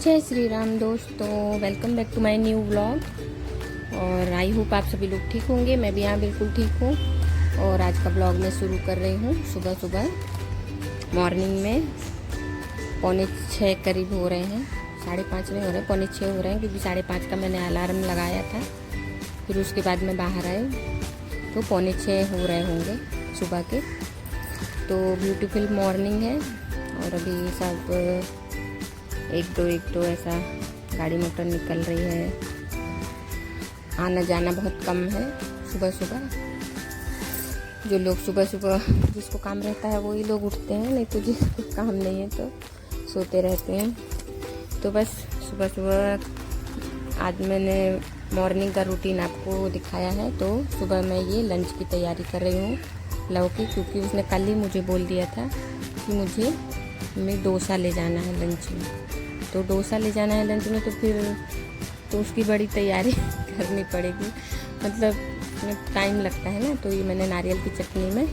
जय श्री राम दोस्तों, welcome back to my new vlog. और आई होप आप सभी लोग ठीक होंगे। मैं भी यहाँ बिल्कुल ठीक हूँ। और आज का ब्लॉग मैं शुरू कर रही हूँ सुबह सुबह मॉर्निंग में 5:45 करीब हो रहे हैं। 5:30 नहीं हो रहे, 5:45 हो रहे हैं, क्योंकि 5:30 का मैंने अलार्म लगाया था। फिर उसके बाद मैं बाहर आई तो 5:45 हो रहे होंगे सुबह के। तो ब्यूटीफुल मॉर्निंग है और अभी सब एक दो ऐसा गाड़ी मोटर निकल रही है। आना जाना बहुत कम है सुबह सुबह। जो लोग सुबह सुबह जिसको काम रहता है वही लोग उठते हैं, नहीं तो जिसको काम नहीं है तो सोते रहते हैं। तो बस सुबह सुबह आज मैंने मॉर्निंग का रूटीन आपको दिखाया है। तो सुबह मैं ये लंच की तैयारी कर रही हूँ लव की, क्योंकि उसने कल ही मुझे बोल दिया था कि मुझे डोसा ले जाना है लंच में। तो डोसा ले जाना है लंच में तो उसकी बड़ी तैयारी करनी पड़ेगी, मतलब टाइम लगता है ना। तो ये मैंने नारियल की चटनी में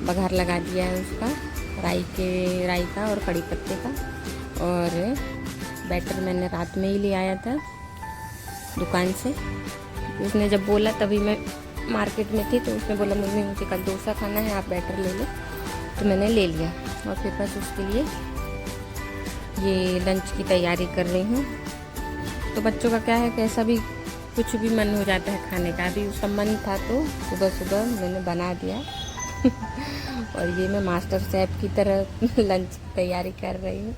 बघार लगा दिया है उसका, राई का और कड़ी पत्ते का। और बैटर मैंने रात में ही ले आया था दुकान से। उसने जब बोला तभी मैं मार्केट में थी, तो उसने बोला मुझे कल डोसा खाना है, आप बैटर ले लो। तो मैंने ले लिया और फिर बस उसके लिए ये लंच की तैयारी कर रही हूँ। तो बच्चों का क्या है, कैसा भी कुछ भी मन हो जाता है खाने का। अभी उसका मन था तो सुबह सुबह मैंने बना दिया और ये मैं मास्टर शेफ की तरह लंच की तैयारी कर रही हूँ,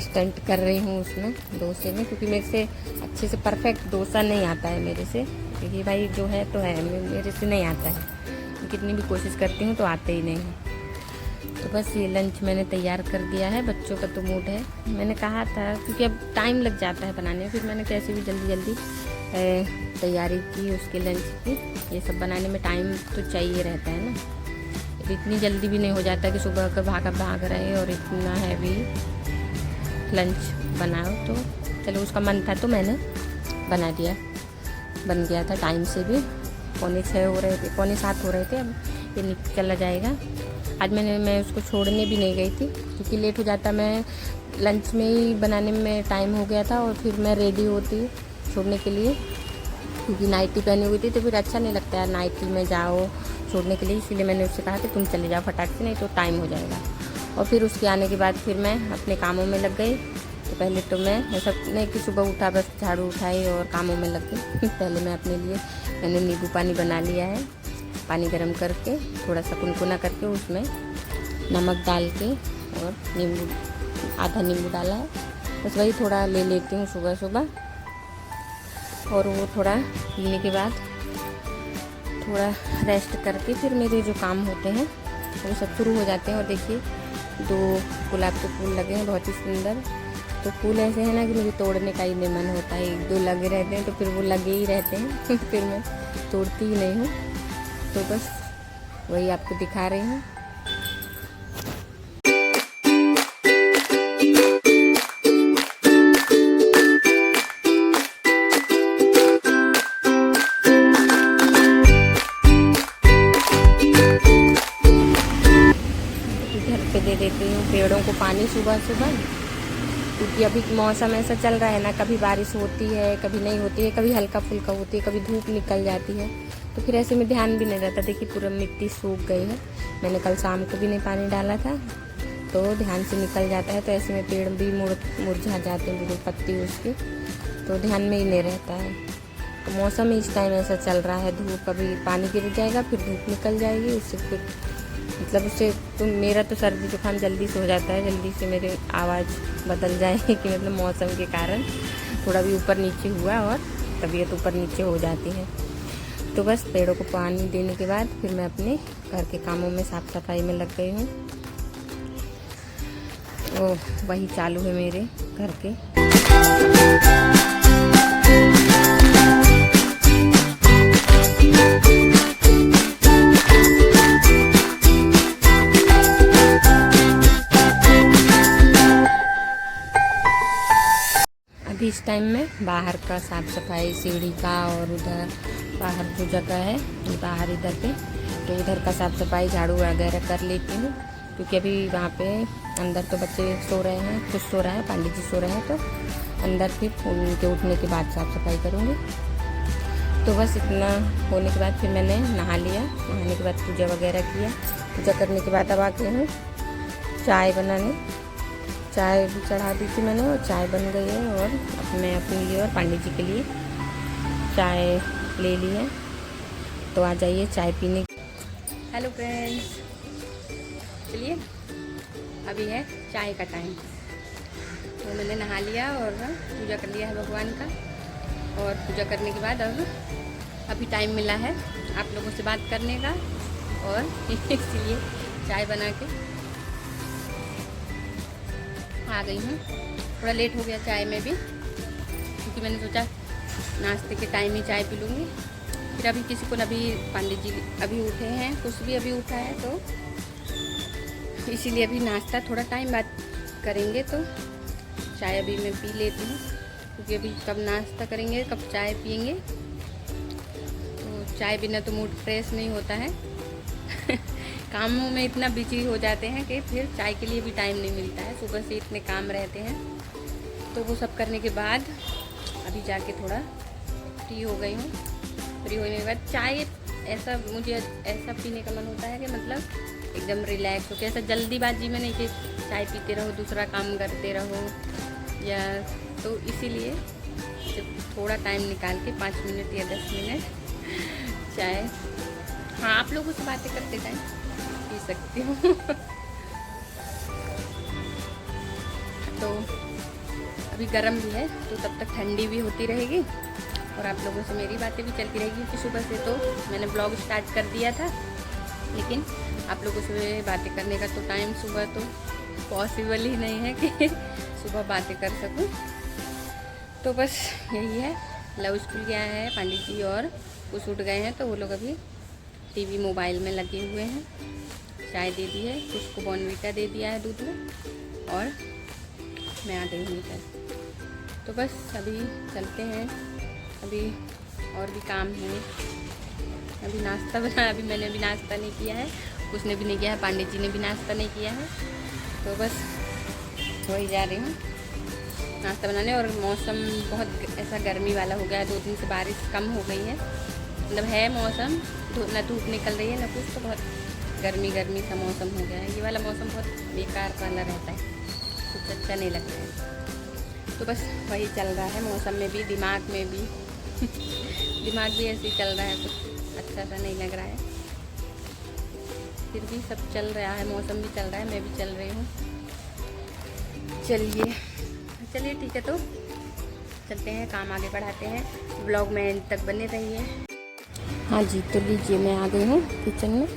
स्टंट कर रही हूँ उसमें डोसे में, क्योंकि मेरे से अच्छे से परफेक्ट डोसा नहीं आता है मेरे से। क्योंकि भाई जो है तो है, मेरे से नहीं आता है। कितनी भी कोशिश करती हूँ तो आते ही नहीं है। तो बस ये लंच मैंने तैयार कर दिया है। बच्चों का तो मूड है, मैंने कहा था, क्योंकि अब टाइम लग जाता है बनाने में। फिर मैंने कैसे भी जल्दी तैयारी की उसके लंच की। ये सब बनाने में टाइम तो चाहिए रहता है ना। अब इतनी जल्दी भी नहीं हो जाता कि सुबह का भाग रहे और इतना हैवी लंच बनाओ। तो चलो, उसका मन था तो मैंने बना दिया, बन गया था टाइम से भी। 5:45 हो रहे थे, 6:45 हो रहे थे। अब ये चला जाएगा। आज मैं उसको छोड़ने भी नहीं गई थी, क्योंकि लेट हो जाता। मैं लंच में ही बनाने में टाइम हो गया था और फिर मैं रेडी होती छोड़ने के लिए, क्योंकि नाइटी पहनी हुई थी। तो फिर अच्छा नहीं लगता है नाइटी में जाओ छोड़ने के लिए। इसलिए मैंने उससे कहा कि तुम चले जाओ फटाक से, नहीं तो टाइम हो जाएगा। और फिर उसके आने के बाद फिर मैं अपने कामों में लग गई। तो पहले तो मैं ऐसा नहीं कि सुबह उठा बस झाड़ू उठाई और कामों में लग गई। पहले मैंने नींबू पानी बना लिया है। पानी गर्म करके थोड़ा सा कुनकुना करके उसमें नमक डाल के और आधा नींबू डाला है। बस वही थोड़ा ले लेती हूँ सुबह सुबह। और वो थोड़ा पीने के बाद थोड़ा रेस्ट करके फिर मेरे जो काम होते हैं वो सब शुरू हो जाते हैं। और देखिए 2 गुलाब के फूल लगे हैं, बहुत ही सुंदर। तो फूल ऐसे हैं ना कि मुझे तोड़ने का ही नहीं मन होता है। 1-2 लगे रहते हैं तो फिर वो लगे ही रहते हैं फिर मैं तोड़ती ही नहीं हूँ। तो बस वही आपको दिखा रही हूँ। घर पे दे देती हूँ पेड़ों को पानी सुबह सुबह, क्योंकि अभी मौसम ऐसा चल रहा है ना, कभी बारिश होती है, कभी नहीं होती है, कभी हल्का फुल्का होती है, कभी धूप निकल जाती है। तो फिर ऐसे में ध्यान भी नहीं रहता। देखिए पूरा मिट्टी सूख गई है। मैंने कल शाम को भी नहीं पानी डाला था, तो ध्यान से निकल जाता है। तो ऐसे में पेड़ भी मुरझा जाते हैं, बिल्कुल पत्ती उसकी, तो ध्यान में ही नहीं रहता है। तो मौसम इस टाइम ऐसा चल रहा है, धूप कभी पानी गिर जाएगा, फिर धूप निकल जाएगी, उससे फिर मतलब उससे तो मेरा तो सर्दी जुकाम जल्दी से हो जाता है। जल्दी से मेरी आवाज़ बदल जाए कि मतलब मौसम के कारण थोड़ा भी ऊपर नीचे हुआ और तबीयत ऊपर नीचे हो जाती है। तो बस पेड़ों को पानी देने के बाद फिर मैं अपने घर के कामों में साफ़ सफाई में लग गई हूँ। वो वही चालू है मेरे घर के। अभी इस टाइम में बाहर का साफ़ सफाई, सीढ़ी का और उधर बाहर जो जगह है बाहर इधर पे, तो उधर का साफ़ सफाई झाड़ू वगैरह कर लेती हूँ। क्योंकि अभी वहाँ पे अंदर तो बच्चे सो रहे हैं, कुछ सो रहा है, पांडे जी सो रहे हैं, तो अंदर फिर उनके उठने के बाद साफ़ सफाई करूँगी। तो बस इतना होने के बाद फिर मैंने नहा लिया। नहाने के बाद पूजा वगैरह किया। पूजा करने के बाद अब आ गई हूँ चाय बनाने। चाय भी चढ़ा दी थी मैंने और चाय बन गई है, और मैं अपने लिए और पांडे जी के लिए चाय ले ली है। तो आ जाइए चाय पीने। हेलो फ्रेंड्स, चलिए अभी है चाय का टाइम। तो मैंने नहा लिया और पूजा कर लिया है भगवान का, और पूजा करने के बाद अब अभी टाइम मिला है आप लोगों से बात करने का, और इसलिए चाय बना के आ गई हूँ। थोड़ा लेट हो गया चाय में भी, क्योंकि मैंने सोचा नाश्ते के टाइम ही चाय पी लूँगी। फिर अभी किसी को अभी पंडित जी अभी उठे हैं, कुछ भी अभी उठा है, तो इसीलिए अभी नाश्ता थोड़ा टाइम बाद करेंगे। तो चाय अभी मैं पी लेती हूँ, क्योंकि अभी कब नाश्ता करेंगे कब चाय पियेंगे। तो चाय बिना तो मूड फ्रेश नहीं होता है। कामों में इतना बिजी हो जाते हैं कि फिर चाय के लिए भी टाइम नहीं मिलता है। सुबह से इतने काम रहते हैं, तो वो सब करने के बाद अभी जाके थोड़ा फ्री हो गई हूँ। फ्री होने के बाद चाय ऐसा मुझे ऐसा पीने का मन होता है कि मतलब एकदम रिलैक्स हो के, ऐसा जल्दीबाजी में नहीं कि चाय पीते रहो दूसरा काम करते रहो, या तो इसीलिए जब थोड़ा टाइम निकाल के 5 मिनट या 10 मिनट चाय, हाँ आप लोगों से बातें करते टाइम पी सकती हूँ। तो अभी गर्म भी है, तो तब तक ठंडी भी होती रहेगी और आप लोगों से मेरी बातें भी चलती रहेगी। क्योंकि सुबह से तो मैंने ब्लॉग स्टार्ट कर दिया था, लेकिन आप लोगों से बातें करने का तो टाइम सुबह तो पॉसिबल ही नहीं है कि सुबह बातें कर सकूं। तो बस यही है। लव स्कूल गया है पंडित जी और कुछ उठ गए हैं, तो वो लोग अभी टीवी मोबाइल में लगे हुए हैं। चाय दे दी है, कुछ को बॉर्नवीटा दे दिया है दूध में, और मैं आ गई हूँ इधर। तो बस अभी चलते हैं, अभी और भी काम है। अभी नाश्ता बना, अभी मैंने भी नाश्ता नहीं किया है, उसने भी नहीं किया है, पांडे जी ने भी नाश्ता नहीं किया है। तो बस वही जा रही हूँ नाश्ता बनाने। और मौसम बहुत ऐसा गर्मी वाला हो गया है, 2 दिन से बारिश कम हो गई है, मतलब है मौसम, न धूप निकल रही है न कुछ, तो बहुत गर्मी गर्मी सा मौसम हो गया है। ये वाला मौसम बहुत बेकार वाला रहता है, कुछ अच्छा नहीं लगता है। तो बस वही चल रहा है, मौसम में भी, दिमाग में भी। दिमाग भी ऐसे ही चल रहा है, कुछ अच्छा सा नहीं लग रहा है, फिर भी सब चल रहा है। मौसम भी चल रहा है, मैं भी चल रही हूँ। चलिए ठीक है, तो चलते हैं, काम आगे बढ़ाते हैं। ब्लॉग में एंड तक बने रहिए। हाँ जी, तो लीजिए मैं आ गई हूँ किचन में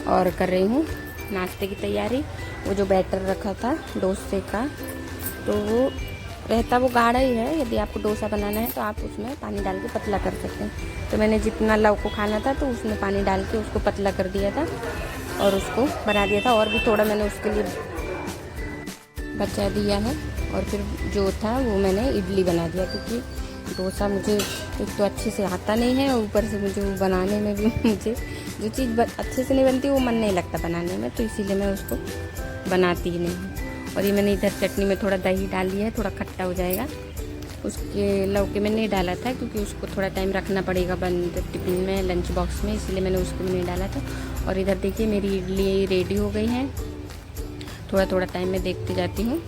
और कर रही हूँ नाश्ते की तैयारी। वो जो बैटर रखा था डोसे का, तो वो रहता वो गाढ़ा ही है। यदि आपको डोसा बनाना है तो आप उसमें पानी डाल के पतला कर सकते हैं। तो मैंने जितना लव को खाना था तो उसमें पानी डाल के उसको पतला कर दिया था और उसको बना दिया था। और भी थोड़ा मैंने उसके लिए बचा दिया है, और फिर जो था वो मैंने इडली बना दिया, क्योंकि डोसा मुझे एक तो अच्छे से आता नहीं है, और ऊपर से मुझे वो बनाने में भी मुझे जो चीज़ अच्छे से नहीं बनती वो मन नहीं लगता बनाने में, तो इसीलिए मैं उसको बनाती ही नहीं हूँ। और ये मैंने इधर चटनी में थोड़ा दही डाल लिया है, थोड़ा खट्टा हो जाएगा। उसके लौके में नहीं डाला था, क्योंकि उसको थोड़ा टाइम रखना पड़ेगा बंद टिफिन में, लंच बॉक्स में, इसलिए मैंने उसको भी नहीं डाला था। और इधर देखिए मेरी इडली रेडी हो गई है। थोड़ा थोड़ा टाइम में देखती जाती हूँ,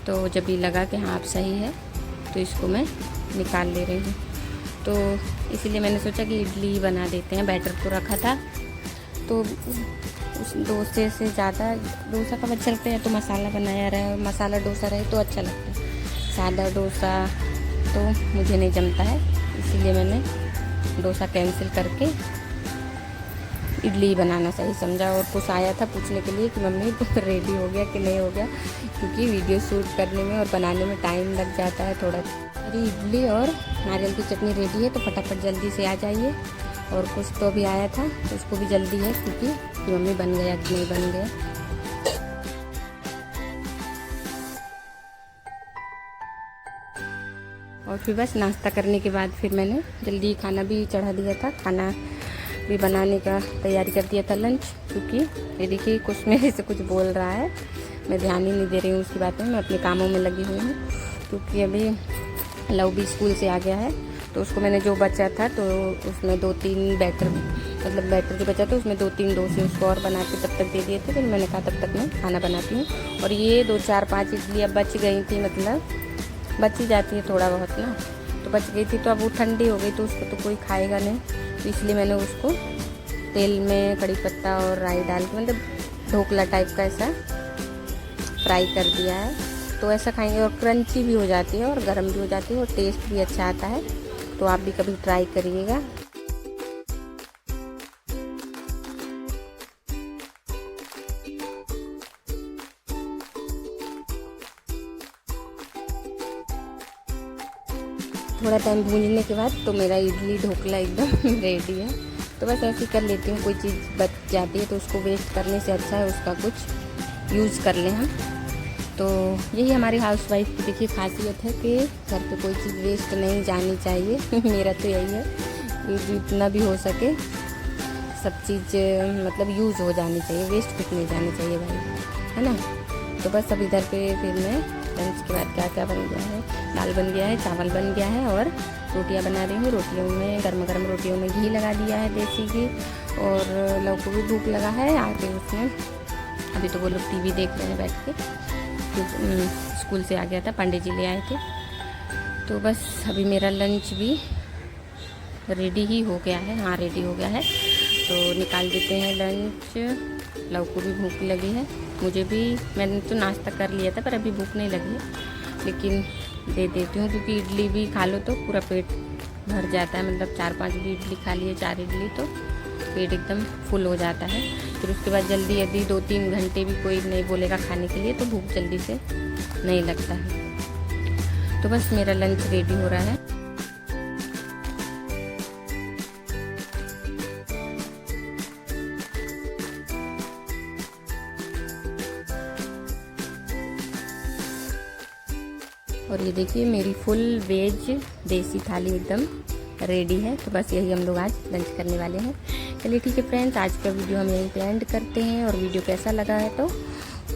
तो जब भी लगा कि हाँ अब सही है तो इसको मैं निकाल ले रही हूँ। तो इसीलिए मैंने सोचा कि इडली बना देते हैं। बैटर को रखा था, तो उस डोसे से ज़्यादा डोसा का बच्चा लगता है, तो मसाला बनाया रहे, मसाला डोसा रहे तो अच्छा लगता है। सादा डोसा तो मुझे नहीं जमता है, इसीलिए मैंने डोसा कैंसिल करके इडली बनाना सही समझा। और कुछ आया था पूछने के लिए कि मम्मी तो रेडी हो गया कि नहीं हो गया, क्योंकि वीडियो शूट करने में और बनाने में टाइम लग जाता है थोड़ा। मेरी इडली और नारियल की चटनी रेडी है, तो फटाफट जल्दी से आ जाइए। और कुछ तो अभी आया था तो उसको भी जल्दी है, क्योंकि मम्मी बन गया कि नहीं बन गया। और फिर बस नाश्ता करने के बाद फिर मैंने जल्दी खाना भी चढ़ा दिया था। खाना भी बनाने का तैयारी कर दिया था लंच, क्योंकि ये देखिए कुछ मेरे से कुछ बोल रहा है, मैं ध्यान ही नहीं दे रही हूँ उसकी बातों में, मैं अपने कामों में लगी हुई हूँ। क्योंकि अभी लव भी स्कूल से आ गया है, तो उसको मैंने जो बचा था तो उसमें 2-3 बैटर, मतलब बैटर जो बचा था उसमें 2-3 डोसे उसको और बना के तब तक दे दिए थे। फिर मैंने कहा तब तक मैं खाना बनाती हूँ। और ये 2-4-5 इडली अब बच गई थी, मतलब बच ही जाती है थोड़ा बहुत ना, तो बच गई थी। तो अब वो ठंडी हो गई तो उसको तो कोई खाएगा नहीं, तो इसलिए मैंने उसको तेल में कड़ी पत्ता और राई डाल के, मतलब ढोकला टाइप का ऐसा फ्राई कर दिया है। तो ऐसा खाएंगे और क्रंची भी हो जाती है और गर्म भी हो जाती है और टेस्ट भी अच्छा आता है। तो आप भी कभी ट्राई करिएगा। थोड़ा टाइम भूनने के बाद तो मेरा इडली ढोकला एकदम रेडी है। तो बस ऐसे ही कर लेती हूँ, कोई चीज़ बच जाती है तो उसको वेस्ट करने से अच्छा है उसका कुछ यूज़ कर लें हम। तो यही हमारी हाउसवाइफ की देखिए खासियत है कि घर पे कोई चीज़ वेस्ट नहीं जानी चाहिए। मेरा तो यही है कि जितना भी हो सके सब चीज़ मतलब यूज़ हो जानी चाहिए, वेस्ट कुछ नहीं जानी चाहिए भाई, है ना। तो बस अब इधर पे फिर मैं लंच के बाद क्या क्या बन गया है, दाल बन गया है, चावल बन गया है और रोटियां बना रही हूँ। रोटियों में गर्म गर्म रोटियों में घी लगा दिया है, देसी घी। और लव को भी भूख लगा है, आके उसने अभी तो वो लोग टीवी देख रहे हैं बैठ के, स्कूल से आ गया था, पंडित जी ले आए थे। तो बस अभी मेरा लंच भी रेडी ही हो गया है, हाँ रेडी हो गया है। तो निकाल देते हैं लंच। लव को भी भूख लगी है, मुझे भी, मैंने तो नाश्ता कर लिया था पर अभी भूख नहीं लगी है, लेकिन दे देती हूँ क्योंकि इडली भी खा लो तो पूरा पेट भर जाता है। मतलब 4-5 भी इडली खा लिए, 4 इडली तो पेट एकदम फुल हो जाता है। फिर उसके बाद जल्दी यदि 2-3 घंटे भी कोई नहीं बोलेगा खाने के लिए तो भूख जल्दी से नहीं लगता है। तो बस मेरा लंच रेडी हो रहा है। और ये देखिए मेरी फुल वेज देसी थाली एकदम रेडी है। तो बस यही हम लोग आज लंच करने वाले हैं। चलिए ठीक है फ्रेंड्स, आज का वीडियो हम यहीं पे एंड करते हैं। और वीडियो कैसा लगा है तो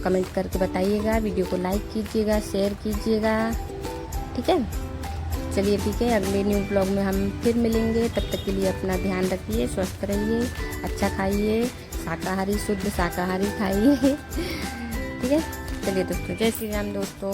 कमेंट करके बताइएगा, वीडियो को लाइक कीजिएगा, शेयर कीजिएगा, ठीक है। चलिए ठीक है, अगले न्यू ब्लॉग में हम फिर मिलेंगे। तब तक के लिए अपना ध्यान रखिए, स्वस्थ रहिए, अच्छा खाइए, शाकाहारी शुद्ध शाकाहारी खाइए, ठीक है। चलिए दोस्तों, जय श्री राम दोस्तों।